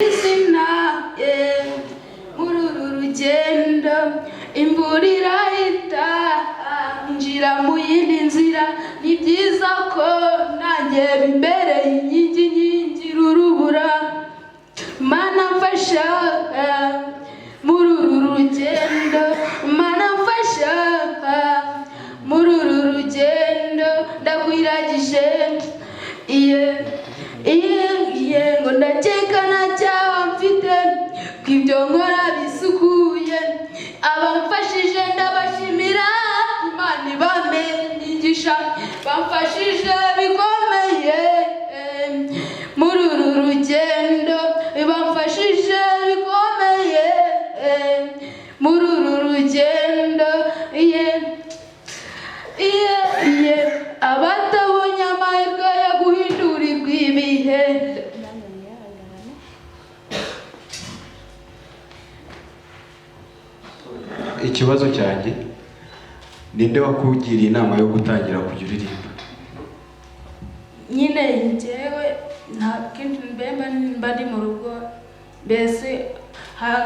izina muri uru rugendo imvura irahita injira mu yindi nzira ni byiza ko nanjye imbere y'inkingi nyingira urubura mana mfasha muri uru rugendo mana mfasha muri uru rugendo ndakwiragije ngo ndakeka nta cyaha mfite kw'ibyo nkora bisukuye abamfashije ndabashimira Imana ibamenyigisha bamfashije bikomeye muri uru rugendo bamfashije bikomeye muri uru rugendo abatabonye amahirwe yo guhindurirwa ibihe ikibazo cyanjye ninde wakugiriye inama yo gutangira kujya uririmba? nyine njyewe nta kindi mba ndi mu rugo mbese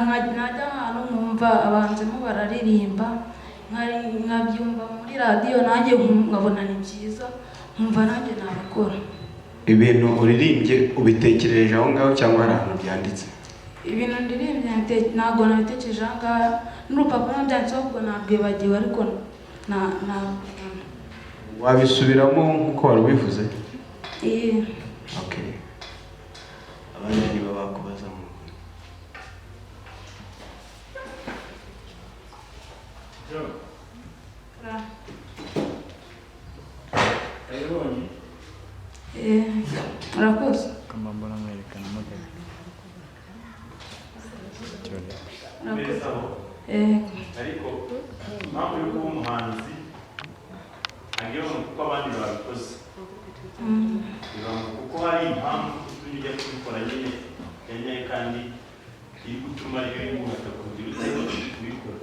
najya ahantu nkumva abanzemo bararirimba nkabyumva muri radiyo nanjye nkabona ni byiza nkumva nanjye nabikora. Ibintu uririmbye ubitekereje aho ngaho cyangwa hari ahantu byanditse? Ibintu ndirimbye ntabwo nabitekereje aho ngaho n'urupapuro byanditseho ubwo narwibagiwe ariko wabisubiramo nk'uko wari ubivuze? Okay. Abandi niba bakubaza mu murakoze. Mbona mwerekana amagana. Ariko mpamvu yo kuba umuhanzi agiye kuko abandi babikoze kuko hari impamvu tujya kubikora nyine yanyaye kandi iri gutuma rero umuntu atakugira ubuzima kubikora.